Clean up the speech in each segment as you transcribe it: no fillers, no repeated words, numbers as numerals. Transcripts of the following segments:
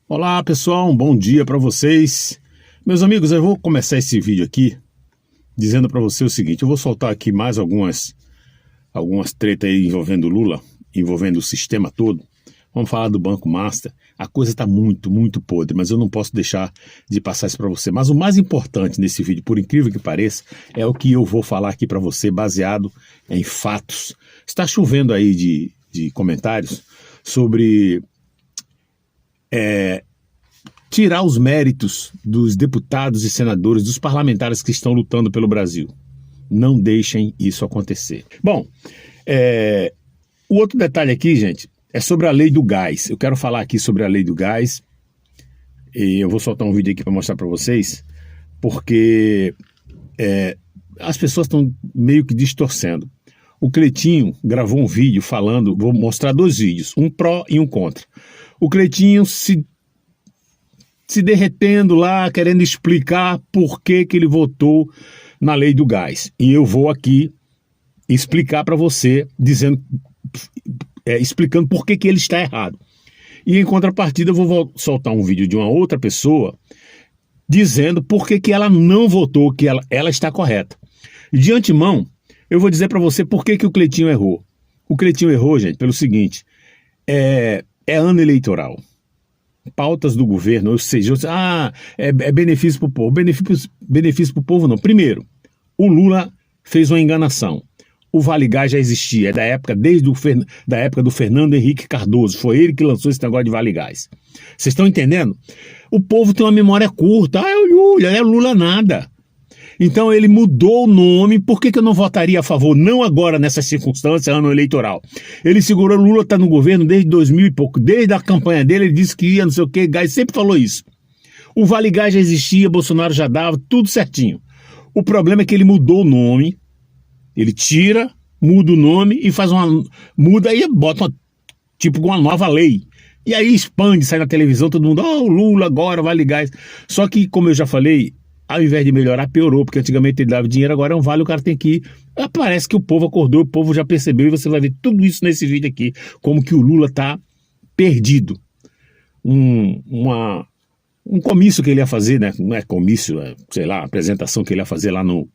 Olá pessoal, um bom dia para vocês. Meus amigos, eu vou começar esse vídeo aqui dizendo para você o seguinte: eu vou soltar aqui mais algumas tretas aí envolvendo o Lula, envolvendo o sistema todo. Vamos falar do Banco Master. A coisa está muito podre, mas eu não posso deixar de passar isso para você. Mas o mais importante nesse vídeo, por incrível que pareça, é o que eu vou falar aqui para você, baseado em fatos. Está chovendo aí de comentários sobre tirar os méritos dos deputados e senadores, dos parlamentares que estão lutando pelo Brasil. Não deixem isso acontecer. Bom, o outro detalhe aqui, gente, é sobre a lei do gás. Eu quero falar aqui sobre a lei do gás. E eu vou soltar um vídeo aqui para mostrar para vocês, porque as pessoas estão meio que distorcendo. O Cleitinho gravou um vídeo falando, vou mostrar dois vídeos, um pró e um contra. O Cleitinho se derretendo lá, querendo explicar por que ele votou na lei do gás. E eu vou aqui explicar para você, explicando por que ele está errado. E em contrapartida eu vou soltar um vídeo de uma outra pessoa dizendo por que ela não votou, que ela está correta. E de antemão, eu vou dizer para você por que o Cleitinho errou. O Cleitinho errou, gente, pelo seguinte: é ano eleitoral. Pautas do governo, ou seja, é benefício para o povo. Benefício para o povo não. Primeiro, o Lula fez uma enganação. O Vale Gás já existia, da época do Fernando Henrique Cardoso. Foi ele que lançou esse negócio de Vale Gás. Vocês estão entendendo? O povo tem uma memória curta. É o Lula, é o Lula nada. Então ele mudou o nome. Por que eu não votaria a favor? Não agora, nessas circunstâncias, ano eleitoral. Ele segurou, o Lula está no governo desde 2000 e pouco. Desde a campanha dele, ele disse que ia não sei o que, gás, sempre falou isso. O Vale Gás já existia, Bolsonaro já dava, tudo certinho. O problema é que ele mudou o nome. Ele tira, muda o nome e muda e bota uma nova lei. E aí expande, sai na televisão, todo mundo, o Lula agora, Vale Gás. Só que, como eu já falei, ao invés de melhorar, piorou, porque antigamente ele dava dinheiro, agora é um vale, o cara tem que ir. Parece que o povo acordou, o povo já percebeu, e você vai ver tudo isso nesse vídeo aqui, como que o Lula tá perdido. Um comício que ele ia fazer, né? Não é comício, sei lá, apresentação que ele ia fazer lá no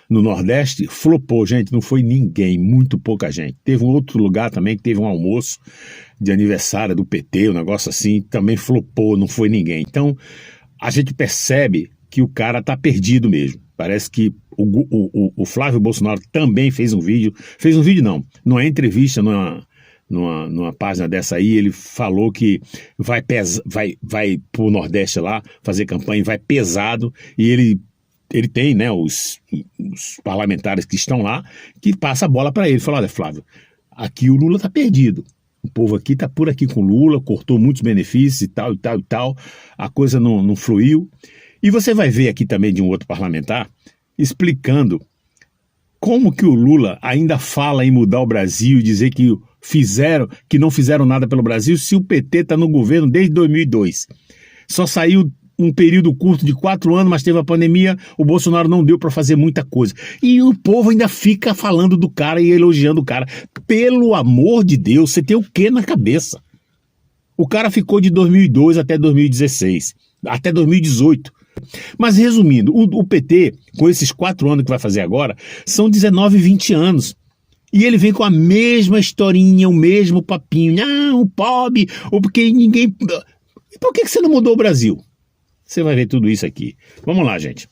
Nordeste, flopou, gente, não foi ninguém, muito pouca gente. Teve um outro lugar também que teve um almoço de aniversário do PT, um negócio assim, também flopou, não foi ninguém. Então, a gente percebe que o cara tá perdido mesmo. Parece que o Flávio Bolsonaro também fez um vídeo não, numa entrevista, numa página dessa aí, ele falou que vai pro Nordeste lá, fazer campanha, vai pesado, e ele tem, né, os parlamentares que estão lá, que passa a bola para ele. Fala: olha, Flávio, aqui o Lula tá perdido. O povo aqui tá por aqui com o Lula, cortou muitos benefícios e tal. A coisa não fluiu. E você vai ver aqui também de um outro parlamentar explicando como que o Lula ainda fala em mudar o Brasil e dizer que não fizeram nada pelo Brasil, se o PT está no governo desde 2002. Só saiu um período curto de 4 anos, mas teve a pandemia, o Bolsonaro não deu para fazer muita coisa. E o povo ainda fica falando do cara e elogiando o cara. Pelo amor de Deus, você tem o quê na cabeça? O cara ficou de 2002 até 2016, até 2018. Mas resumindo, o PT, com esses 4 anos que vai fazer agora, são 19, 20 anos. E ele vem com a mesma historinha, o mesmo papinho. Não, o pobre, ou porque ninguém... E por que você não mudou o Brasil? Você vai ver tudo isso aqui. Vamos lá, gente.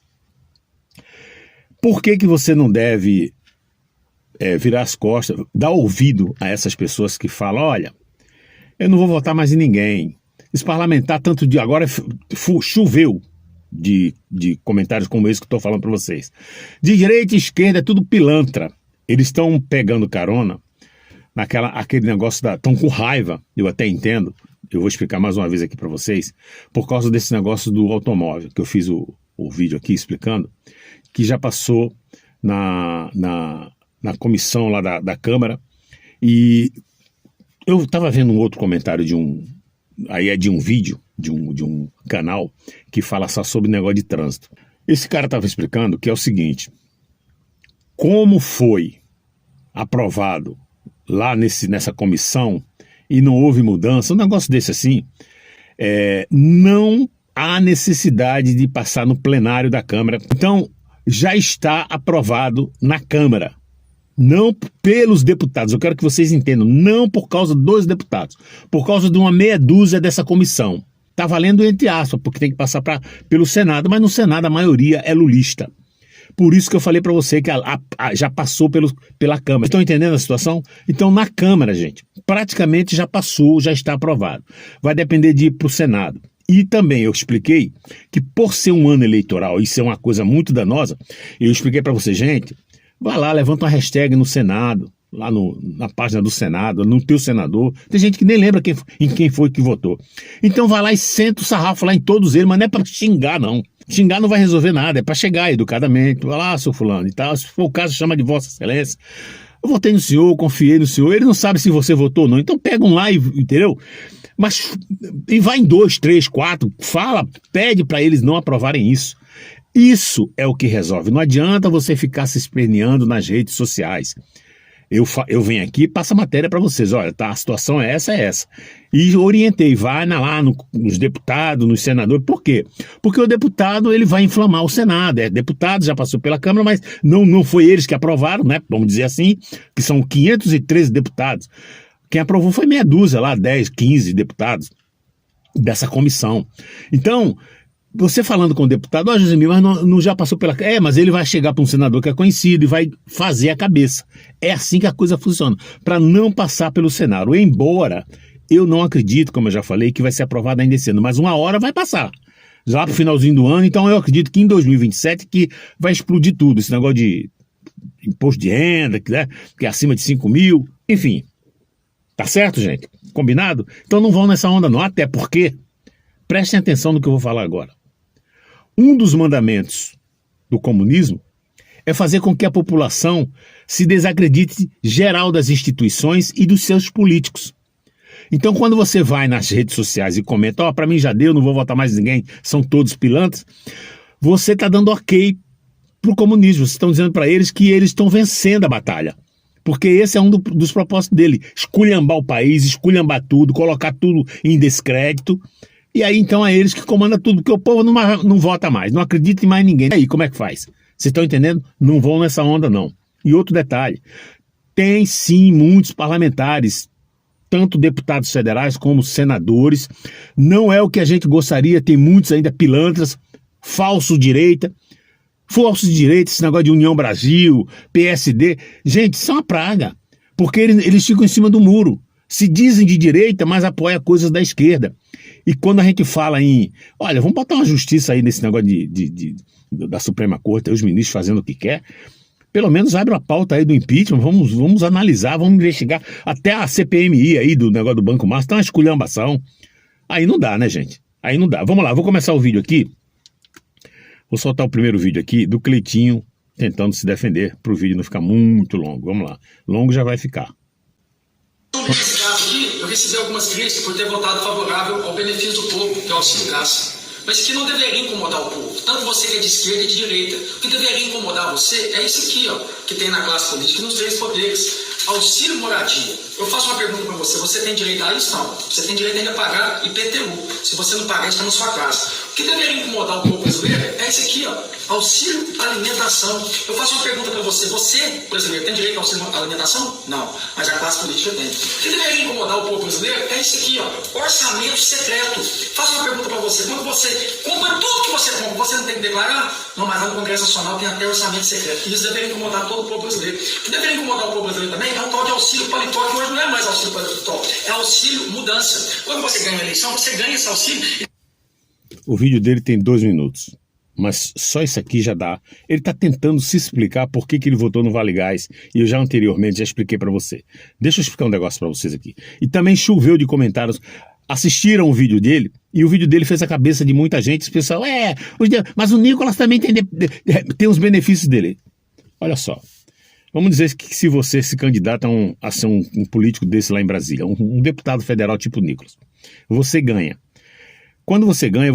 Por que você não deve virar as costas, dar ouvido a essas pessoas que falam: olha, eu não vou votar mais em ninguém. Esse parlamentar, tanto de agora, choveu de comentários como esse que eu estou falando para vocês. De direita e esquerda é tudo pilantra. Eles estão pegando carona aquele negócio estão com raiva, eu até entendo. Eu vou explicar mais uma vez aqui para vocês, por causa desse negócio do automóvel, que eu fiz o vídeo aqui explicando, que já passou na comissão lá da Câmara, e eu estava vendo um outro comentário de um vídeo, de um canal, que fala só sobre negócio de trânsito. Esse cara estava explicando que é o seguinte: como foi aprovado lá nessa comissão, e não houve mudança, um negócio desse assim, não há necessidade de passar no plenário da Câmara. Então, já está aprovado na Câmara. Não pelos deputados, eu quero que vocês entendam, não por causa dos deputados, por causa de uma meia dúzia dessa comissão. Está valendo entre aspas, porque tem que passar pelo Senado, mas no Senado a maioria é lulista. Por isso que eu falei para você que já passou pela Câmara. Estão entendendo a situação? Então, na Câmara, gente, praticamente já passou, já está aprovado. Vai depender de ir para o Senado. E também eu expliquei que por ser um ano eleitoral, isso é uma coisa muito danosa, eu expliquei para você, gente, vai lá, levanta uma hashtag no Senado, lá na página do Senado, no teu senador. Tem gente que nem lembra em quem foi que votou. Então vai lá e senta o sarrafo lá em todos eles, mas não é para xingar, não. Xingar não vai resolver nada, é para chegar educadamente. Vai lá, seu fulano e tal. Se for o caso, chama de Vossa Excelência. Eu votei no senhor, confiei no senhor. Ele não sabe se você votou ou não. Então pega um lá, entendeu? Mas e vai em 2, 3, 4, fala, pede para eles não aprovarem isso. Isso é o que resolve. Não adianta você ficar se esperneando nas redes sociais. Eu venho aqui e passo a matéria para vocês. Olha, tá, a situação é essa. E orientei, vai lá nos deputados, nos senadores. Por quê? Porque o deputado ele vai inflamar o Senado. É deputado, já passou pela Câmara, mas não foi eles que aprovaram, né? Vamos dizer assim, que são 513 deputados. Quem aprovou foi meia dúzia lá, 10, 15 deputados dessa comissão. Então, você falando com o deputado, Josemir, mas não já passou pela... mas ele vai chegar para um senador que é conhecido e vai fazer a cabeça. É assim que a coisa funciona, para não passar pelo Senado. Embora eu não acredito, como eu já falei, que vai ser aprovado ainda esse ano, mas uma hora vai passar. Já para o finalzinho do ano, então eu acredito que em 2027 que vai explodir tudo. Esse negócio de imposto de renda, né, que é acima de 5 mil, enfim. Tá certo, gente? Combinado? Então não vão nessa onda não, até porque, prestem atenção no que eu vou falar agora. Um dos mandamentos do comunismo é fazer com que a população se desacredite geral das instituições e dos seus políticos. Então, quando você vai nas redes sociais e comenta, para mim já deu, não vou votar mais ninguém, são todos pilantras, você está dando ok para o comunismo. Vocês estão dizendo para eles que eles estão vencendo a batalha. Porque esse é um dos propósitos dele, esculhambar o país, esculhambar tudo, colocar tudo em descrédito. E aí, então, é eles que comandam tudo, porque o povo não vota mais, não acredita em mais ninguém. E aí, como é que faz? Vocês estão entendendo? Não vão nessa onda, não. E outro detalhe, tem sim muitos parlamentares, tanto deputados federais como senadores, não é o que a gente gostaria, tem muitos ainda pilantras, falso direita, esse negócio de União Brasil, PSD, gente, isso é uma praga, porque eles ficam em cima do muro. Se dizem de direita, mas apoiam coisas da esquerda. E quando a gente fala olha, vamos botar uma justiça aí nesse negócio da Suprema Corte, os ministros fazendo o que quer, pelo menos abre a pauta aí do impeachment, vamos analisar, vamos investigar, até a CPMI aí do negócio do Banco Márcio, tá uma esculhambação. Aí não dá, né, gente? Aí não dá. Vamos lá, vou começar o vídeo aqui. Vou soltar o primeiro vídeo aqui do Cleitinho tentando se defender, para o vídeo não ficar muito longo. Vamos lá. Longo já vai ficar. Nesse caso aqui, eu recebi algumas críticas por ter votado favorável ao benefício do povo, que é o auxílio gás. Mas isso aqui não deveria incomodar o povo. Tanto você que é de esquerda e de direita. O que deveria incomodar você é isso aqui, ó, que tem na classe política e nos três poderes. Auxílio moradia. Eu faço uma pergunta para você. Você tem direito a isso? Não. Você tem direito ainda a pagar IPTU. Se você não pagar, está na sua casa. O que deveria incomodar o povo brasileiro é esse aqui, ó. Auxílio alimentação. Eu faço uma pergunta para você. Você, brasileiro, tem direito ao auxílio alimentação? Não. Mas a classe política tem. O que deveria incomodar o povo brasileiro é esse aqui, ó. Orçamento secreto. Faço uma pergunta para você. Quando você compra tudo que você compra, você não tem que declarar? Não, mas lá no Congresso Nacional tem até orçamento secreto. Isso deveria incomodar todo o povo brasileiro. O que deveria incomodar o povo brasileiro também é o tal de auxílio paletó, que hoje não é mais auxílio paletó. É auxílio mudança. Quando você ganha a eleição, você ganha esse auxílio. O vídeo dele tem 2 minutos, mas só isso aqui já dá. Ele está tentando se explicar por que ele votou no Vale Gás, e eu já anteriormente já expliquei para você. Deixa eu explicar um negócio para vocês aqui. E também choveu de comentários. Assistiram o vídeo dele, e o vídeo dele fez a cabeça de muita gente. O pessoal, mas o Nicolas também tem os benefícios dele. Olha só, vamos dizer que se você se candidata a ser um político desse lá em Brasília, um deputado federal tipo Nicolas, você ganha. Quando você ganha,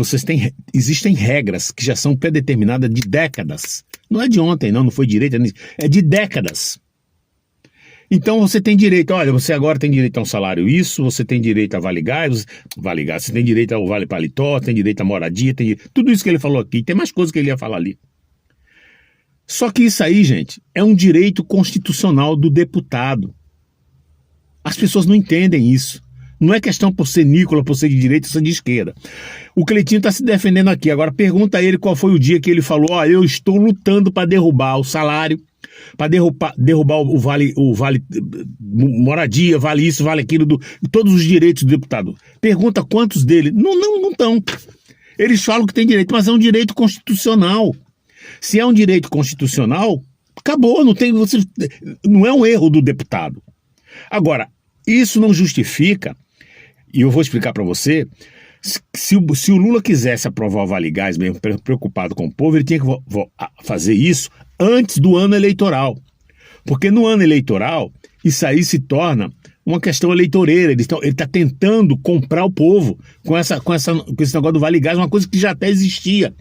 existem regras que já são predeterminadas de décadas. Não é de ontem, não foi direita, é de décadas. Então você tem direito, olha, você agora tem direito a um salário isso, você tem direito a Vale Gás, você tem direito ao Vale Paletó, tem direito à moradia, tudo isso que ele falou aqui, tem mais coisa que ele ia falar ali. Só que isso aí, gente, é um direito constitucional do deputado. As pessoas não entendem isso. Não é questão por ser Nicola, por ser de direita ou ser de esquerda. O Cleitinho está se defendendo aqui. Agora pergunta a ele qual foi o dia que ele falou, eu estou lutando para derrubar o salário, para derrubar o vale moradia, vale isso, vale aquilo, todos os direitos do deputado. Pergunta quantos dele. Não estão. Eles falam que tem direito, mas é um direito constitucional. Se é um direito constitucional, acabou, não é um erro do deputado. Agora, isso não justifica, e eu vou explicar para você, se o Lula quisesse aprovar o Vale Gás mesmo, preocupado com o povo, ele tinha que fazer isso antes do ano eleitoral. Porque no ano eleitoral, isso aí se torna uma questão eleitoreira. Ele está tentando comprar o povo com esse negócio do Vale Gás, uma coisa que já até existia.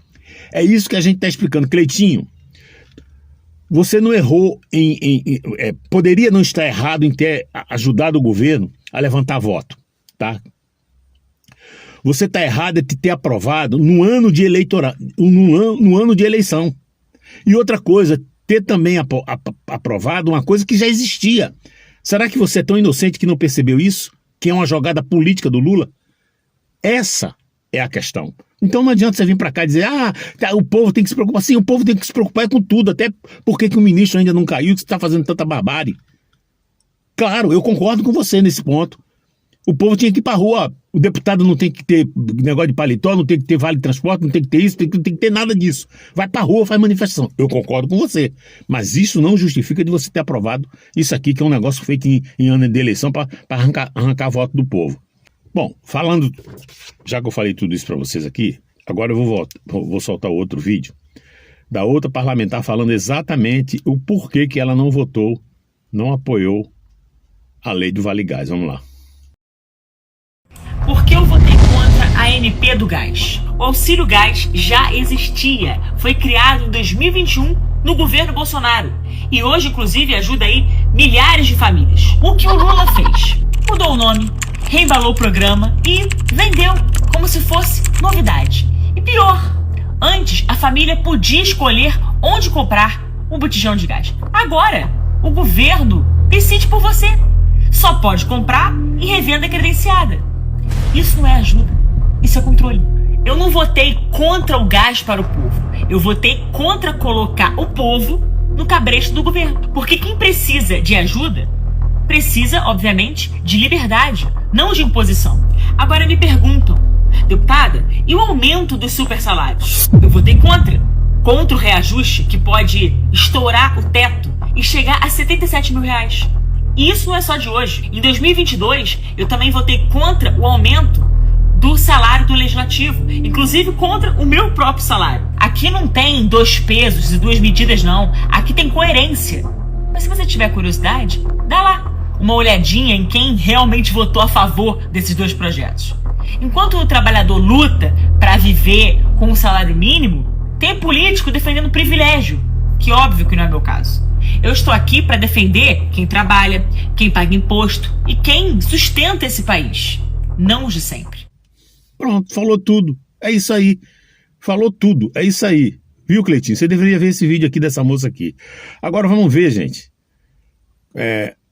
É isso que a gente está explicando. Cleitinho, você não errou poderia não estar errado em ter ajudado o governo a levantar voto, tá? Você está errado em ter aprovado no ano de eleição. E outra coisa, ter também aprovado uma coisa que já existia. Será que você é tão inocente que não percebeu isso? Que é uma jogada política do Lula? Essa é a questão. Então não adianta você vir para cá e dizer, o povo tem que se preocupar. Sim, o povo tem que se preocupar com tudo, até porque que o ministro ainda não caiu, que você está fazendo tanta barbárie. Claro, eu concordo com você nesse ponto. O povo tinha que ir para a rua, o deputado não tem que ter negócio de paletó, não tem que ter vale de transporte, não tem que ter isso, tem que ter nada disso. Vai para a rua, faz manifestação. Eu concordo com você, mas isso não justifica de você ter aprovado isso aqui, que é um negócio feito em ano de eleição para arrancar voto do povo. Bom, já que eu falei tudo isso para vocês aqui, agora eu vou soltar outro vídeo da outra parlamentar falando exatamente o porquê que ela não votou, não apoiou a lei do Vale Gás. Vamos lá. Por que eu votei contra a ANP do gás? O auxílio gás já existia, foi criado em 2021 no governo Bolsonaro e hoje, inclusive, ajuda aí milhares de famílias. O que o Lula fez? Mudou o nome, reembalou o programa e vendeu como se fosse novidade. E pior, antes a família podia escolher onde comprar um botijão de gás. Agora, o governo decide por você. Só pode comprar em revenda credenciada. Isso não é ajuda, isso é controle. Eu não votei contra o gás para o povo. Eu votei contra colocar o povo no cabresto do governo. Porque quem precisa de ajuda precisa, obviamente, de liberdade, não de imposição. Agora me perguntam, deputada, e o aumento dos super salários? Eu votei contra o reajuste que pode estourar o teto e chegar a 77 mil reais. E isso não é só de hoje. Em 2022, eu também votei contra o aumento do salário do legislativo, inclusive contra o meu próprio salário. Aqui não tem 2 pesos e 2 medidas, não. Aqui tem coerência. Mas se você tiver curiosidade, dá lá uma olhadinha em quem realmente votou a favor desses 2 projetos. Enquanto o trabalhador luta para viver com o salário mínimo, tem político defendendo privilégio, que óbvio que não é meu caso. Eu estou aqui para defender quem trabalha, quem paga imposto e quem sustenta esse país, não os de sempre. Pronto, falou tudo. É isso aí. Falou tudo. É isso aí. Viu, Cleitinho? Você deveria ver esse vídeo aqui dessa moça aqui. Agora vamos ver, gente.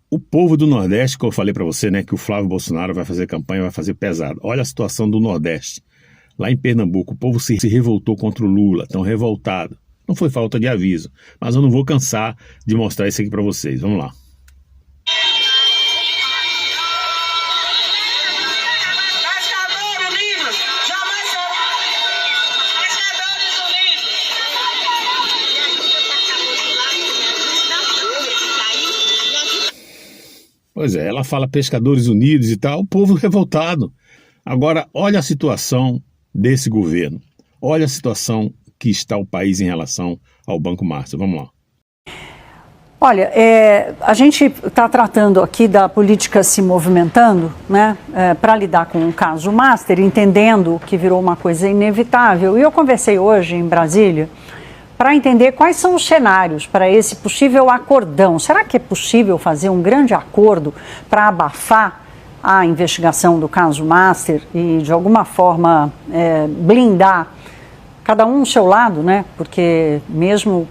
O povo do Nordeste, que eu falei para você, né, que o Flávio Bolsonaro vai fazer campanha, vai fazer pesado. Olha a situação do Nordeste. Lá em Pernambuco, o povo se revoltou contra o Lula, estão revoltados. Não foi falta de aviso, mas eu não vou cansar de mostrar isso aqui para vocês. Vamos lá. Pois é, ela fala Pescadores Unidos e tal, o povo revoltado. Agora, olha a situação desse governo. Olha a situação que está o país em relação ao Banco Márcio. Vamos lá. Olha, a gente está tratando aqui da política se movimentando, né, para lidar com o caso Master, entendendo que virou uma coisa inevitável. E eu conversei hoje em Brasília para entender quais são os cenários para esse possível acordão. Será que é possível fazer um grande acordo para abafar a investigação do caso Master e, de alguma forma, blindar cada um ao seu lado, né? Porque mesmo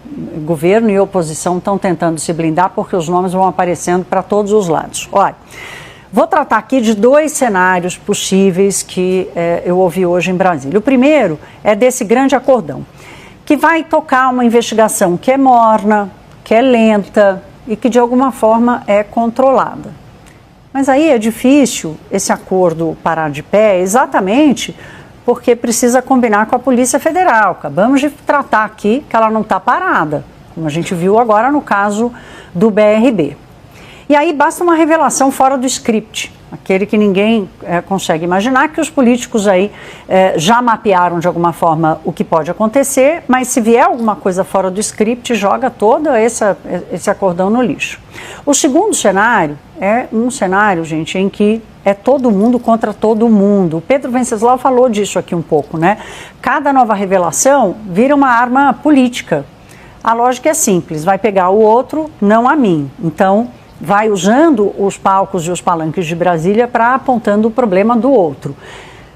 governo e oposição estão tentando se blindar porque os nomes vão aparecendo para todos os lados. Olha, vou tratar aqui de 2 cenários possíveis que eu ouvi hoje em Brasília. O primeiro é desse grande acordão, que vai tocar uma investigação que é morna, que é lenta e que de alguma forma é controlada. Mas aí é difícil esse acordo parar de pé exatamente porque precisa combinar com a Polícia Federal. Acabamos de tratar aqui que ela não está parada, como a gente viu agora no caso do BRB. E aí basta uma revelação fora do script, aquele que ninguém consegue imaginar, que os políticos aí já mapearam de alguma forma o que pode acontecer, mas se vier alguma coisa fora do script, joga todo esse acordão no lixo. O segundo cenário é um cenário, gente, em que é todo mundo contra todo mundo. O Pedro Venceslau falou disso aqui um pouco, né? Cada nova revelação vira uma arma política. A lógica é simples, vai pegar o outro, não a mim. Então, vai usando os palcos e os palanques de Brasília para apontando o problema do outro.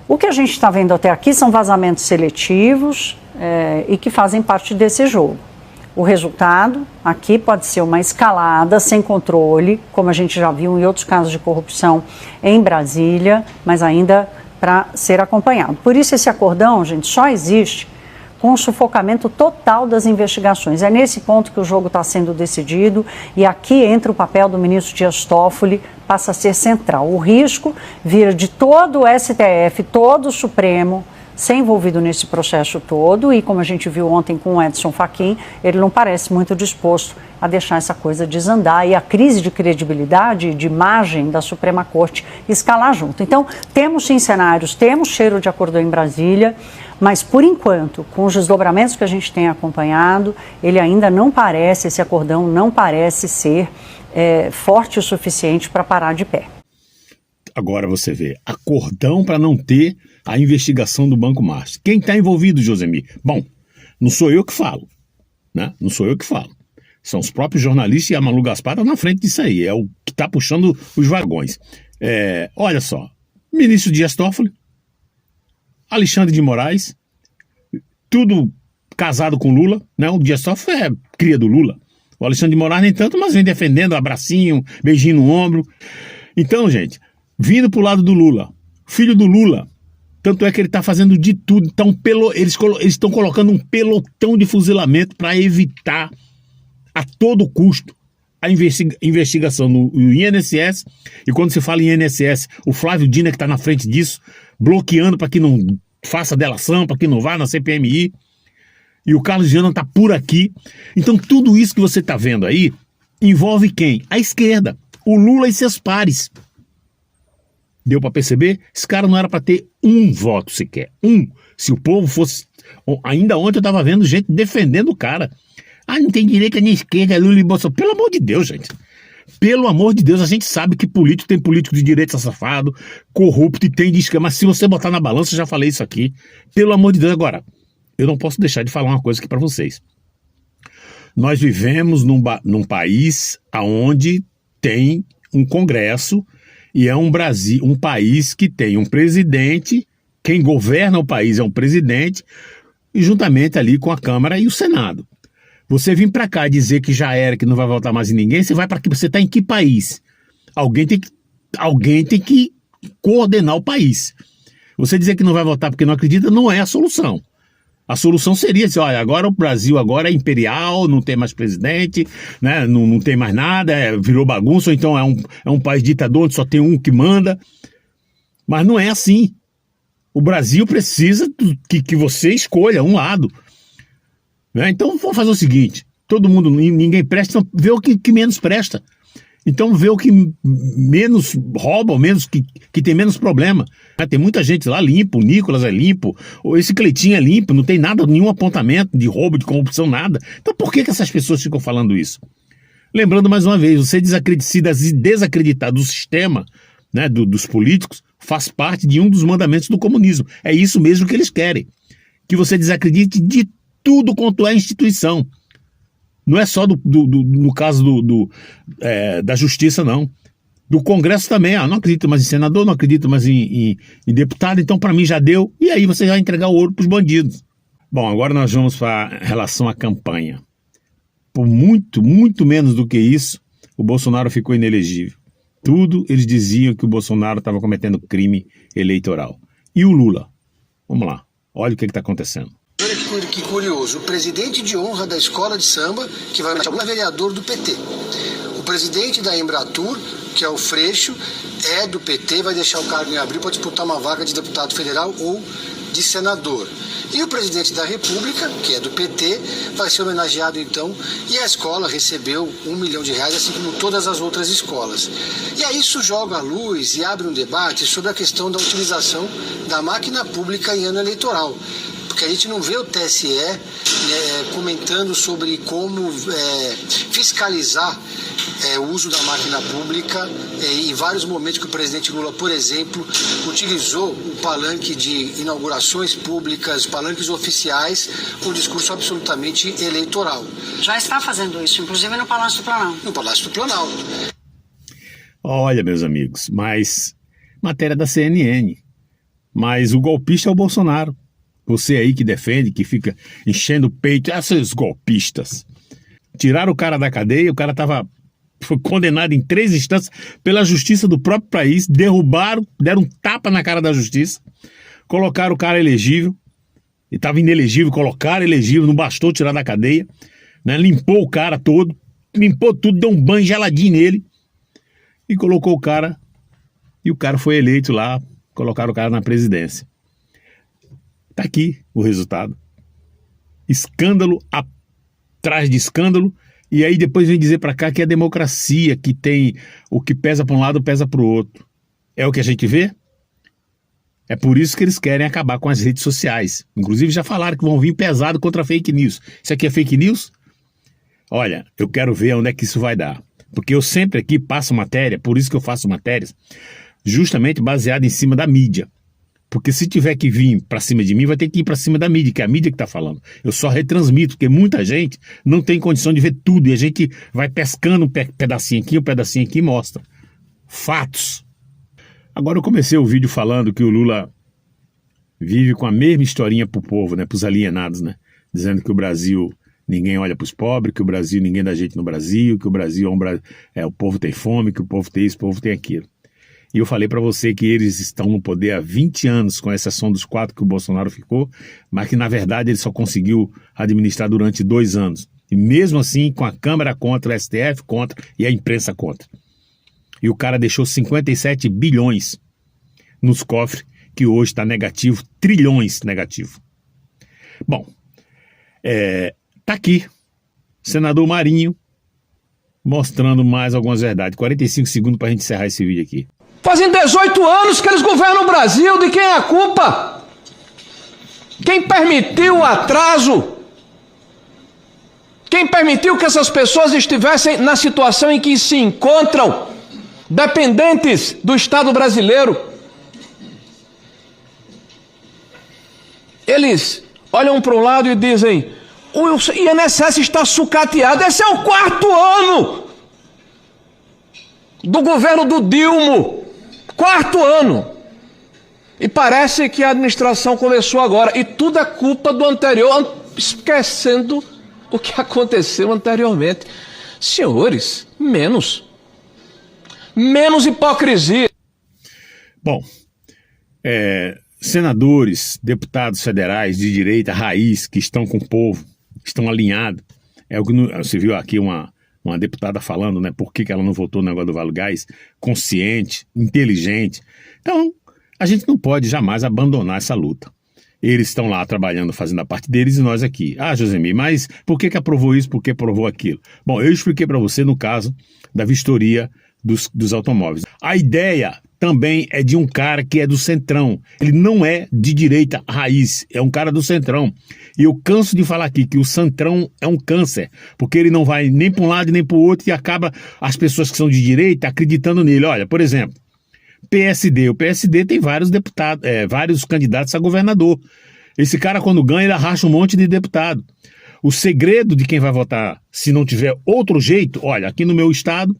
O que a gente está vendo até aqui são vazamentos seletivos e que fazem parte desse jogo. O resultado aqui pode ser uma escalada sem controle, como a gente já viu em outros casos de corrupção em Brasília, mas ainda para ser acompanhado. Por isso esse acordão, gente, só existe com o sufocamento total das investigações. É nesse ponto que o jogo está sendo decidido e aqui entra o papel do ministro Dias Toffoli, passa a ser central. O risco vira de todo o STF, todo o Supremo, ser envolvido nesse processo todo e, como a gente viu ontem com o Edson Fachin, ele não parece muito disposto a deixar essa coisa desandar e a crise de credibilidade, de imagem da Suprema Corte escalar junto. Então, temos sim cenários, temos cheiro de acordão em Brasília, mas, por enquanto, com os desdobramentos que a gente tem acompanhado, ele ainda não parece, esse acordão não parece ser forte o suficiente para parar de pé. Agora você vê, acordão para não ter a investigação do Banco Master. Quem está envolvido, Josemir? Bom, não sou eu que falo, né? Não sou eu que falo. São os próprios jornalistas e a Malu Gaspar tá na frente disso aí, é o que está puxando os vagões. Olha só, ministro Dias Toffoli, Alexandre de Moraes, tudo casado com Lula, né? O Dias Toffoli é cria do Lula. O Alexandre de Moraes nem tanto, mas vem defendendo, abracinho, beijinho no ombro. Então, gente, vindo pro lado do Lula, filho do Lula, tanto é que ele está fazendo de tudo. Então, eles estão colocando um pelotão de fuzilamento para evitar a todo custo a investigação no INSS. E quando se fala em INSS, o Flávio Dino que está na frente disso, bloqueando para que não faça delação, para que não vá na CPMI. E o Carlos Viana está por aqui. Então, tudo isso que você está vendo aí envolve quem? A esquerda, o Lula e seus pares. Deu para perceber? Esse cara não era para ter um voto sequer. Se o povo fosse... Ainda ontem eu estava vendo gente defendendo o cara. Não tem direita nem esquerda, Lula e Bolsonaro. Pelo amor de Deus, gente. Pelo amor de Deus, a gente sabe que político tem político de direita safado, corrupto e tem de esquerda. Mas se você botar na balança, eu já falei isso aqui. Pelo amor de Deus. Agora, eu não posso deixar de falar uma coisa aqui para vocês. Nós vivemos num país onde tem um Congresso e é um país que tem um presidente, quem governa o país é um presidente, e juntamente ali com a Câmara e o Senado. Você vir para cá dizer que já era, que não vai votar mais em ninguém, você vai para que você está em que país? Alguém tem que coordenar o país. Você dizer que não vai votar porque não acredita não é a solução. A solução seria assim, olha, agora o Brasil agora é imperial, não tem mais presidente, né, não tem mais nada, virou bagunça, ou então é um país ditador onde só tem um que manda. Mas não é assim. O Brasil precisa que você escolha um lado. Né? Então vamos fazer o seguinte, todo mundo, ninguém presta, então vê o que menos presta. Então vê o que menos rouba, menos que tem menos problema. Tem muita gente lá limpo, o Nicolas é limpo, esse Cleitinho é limpo, não tem nada, nenhum apontamento de roubo, de corrupção, nada. Então por que essas pessoas ficam falando isso? Lembrando mais uma vez, você desacreditar do sistema, né, dos políticos, faz parte de um dos mandamentos do comunismo. É isso mesmo que eles querem. Que você desacredite de tudo quanto é instituição. Não é só no caso da justiça, não. Do Congresso também. Não acredito mais em senador, não acredito mais em deputado, então para mim já deu. E aí você vai entregar o ouro para os bandidos. Bom, agora nós vamos para relação à campanha. Por muito, muito menos do que isso, o Bolsonaro ficou inelegível. Tudo eles diziam que o Bolsonaro estava cometendo crime eleitoral. E o Lula? Vamos lá, olha o que está acontecendo. Olha que curioso, o presidente de honra da escola de samba, que vai ser vereador do PT. O presidente da Embratur, que é o Freixo, é do PT, vai deixar o cargo em abril para disputar uma vaga de deputado federal ou de senador. E o presidente da República, que é do PT, vai ser homenageado então, e a escola recebeu R$1 milhão, assim como todas as outras escolas. E aí isso joga a luz e abre um debate sobre a questão da utilização da máquina pública em ano eleitoral. Porque a gente não vê o TSE comentando sobre como fiscalizar o uso da máquina pública em vários momentos que o presidente Lula, por exemplo, utilizou o palanque de inaugurações públicas, palanques oficiais, com discurso absolutamente eleitoral. Já está fazendo isso, inclusive no Palácio do Planalto. No Palácio do Planalto. Olha, meus amigos, mas matéria da CNN, mas o golpista é o Bolsonaro. Você aí que defende, que fica enchendo o peito, esses golpistas. Tiraram o cara da cadeia, o cara foi condenado em 3 instâncias pela justiça do próprio país, derrubaram, deram um tapa na cara da justiça, colocaram o cara elegível, ele estava inelegível, colocaram elegível, não bastou tirar da cadeia, né? Limpou o cara todo, limpou tudo, deu um banho geladinho nele e colocou o cara, e o cara foi eleito lá, colocaram o cara na presidência. Está aqui o resultado. Escândalo atrás de escândalo, e aí depois vem dizer para cá que é democracia, que tem o que pesa para um lado, pesa para o outro. É o que a gente vê? É por isso que eles querem acabar com as redes sociais. Inclusive já falaram que vão vir pesado contra fake news. Isso aqui é fake news? Olha, eu quero ver onde é que isso vai dar. Porque eu sempre aqui passo matéria, por isso que eu faço matérias, justamente baseado em cima da mídia. Porque se tiver que vir para cima de mim, vai ter que ir para cima da mídia, que é a mídia que está falando. Eu só retransmito, porque muita gente não tem condição de ver tudo. E a gente vai pescando um pedacinho aqui e mostra. Fatos. Agora eu comecei o vídeo falando que o Lula vive com a mesma historinha pro povo, né, pros alienados, né? Dizendo que o Brasil, ninguém olha pros pobres, que o Brasil, ninguém dá jeito no Brasil, que o Brasil o povo tem fome, que o povo tem isso, o povo tem aquilo. E eu falei para você que eles estão no poder há 20 anos, com exceção dos 4 que o Bolsonaro ficou, mas que na verdade ele só conseguiu administrar durante 2 anos. E mesmo assim, com a Câmara contra, o STF contra e a imprensa contra. E o cara deixou 57 bilhões nos cofres, que hoje está negativo, trilhões negativo. Bom, tá aqui, senador Marinho, mostrando mais algumas verdades. 45 segundos para a gente encerrar esse vídeo aqui. Fazem 18 anos que eles governam o Brasil, de quem é a culpa? Quem permitiu o atraso? Quem permitiu que essas pessoas estivessem na situação em que se encontram, dependentes do Estado brasileiro? Eles olham para um lado e dizem: o INSS está sucateado. Esse é o 4º ano do governo do Dilma. 4º ano. E parece que a administração começou agora. E tudo é culpa do anterior, esquecendo o que aconteceu anteriormente. Senhores, menos hipocrisia. Bom, senadores, deputados federais de direita, raiz, que estão com o povo, estão alinhados. É o que você viu aqui uma deputada falando, né, por que ela não votou no negócio do Vale Gás, consciente, inteligente. Então, a gente não pode jamais abandonar essa luta. Eles estão lá trabalhando, fazendo a parte deles e nós aqui. Ah, Josemir, mas por que aprovou isso, por que aprovou aquilo? Bom, eu expliquei para você no caso da vistoria dos automóveis. A ideia também é de um cara que é do Centrão. Ele não é de direita raiz, é um cara do Centrão. E eu canso de falar aqui que o Centrão é um câncer, porque ele não vai nem para um lado nem para o outro e acaba as pessoas que são de direita acreditando nele. Olha, por exemplo, PSD. O PSD tem vários deputados, vários candidatos a governador. Esse cara, quando ganha, ele arracha um monte de deputado. O segredo de quem vai votar, se não tiver outro jeito, olha, aqui no meu estado,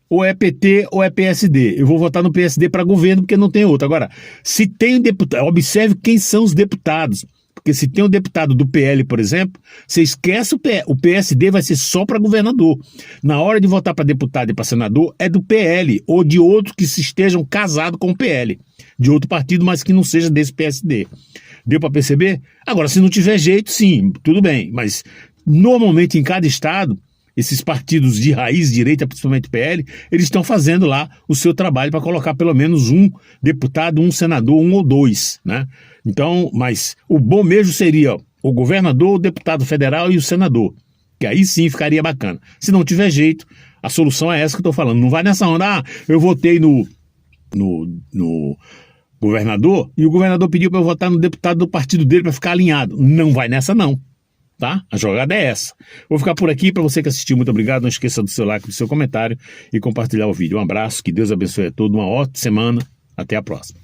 ou é PT ou é PSD. Eu vou votar no PSD para governo porque não tem outro. Agora, se tem um deputado, observe quem são os deputados. Porque se tem um deputado do PL, por exemplo, você esquece o PSD vai ser só para governador. Na hora de votar para deputado e para senador, é do PL ou de outros que se estejam casados com o PL. De outro partido, mas que não seja desse PSD. Deu para perceber? Agora, se não tiver jeito, sim, tudo bem. Mas, normalmente, em cada estado, esses partidos de raiz direita, principalmente PL, eles estão fazendo lá o seu trabalho para colocar pelo menos um deputado, um senador, um ou dois, né? Então, mas o bom mesmo seria o governador, o deputado federal e o senador, que aí sim ficaria bacana. Se não tiver jeito, a solução é essa que eu estou falando. Não vai nessa onda, eu votei no governador e o governador pediu para eu votar no deputado do partido dele para ficar alinhado. Não vai nessa não, tá? A jogada é essa. Vou ficar por aqui. Para você que assistiu, muito obrigado. Não esqueça do seu like, do seu comentário e compartilhar o vídeo. Um abraço, que Deus abençoe a todos, uma ótima semana. Até a próxima.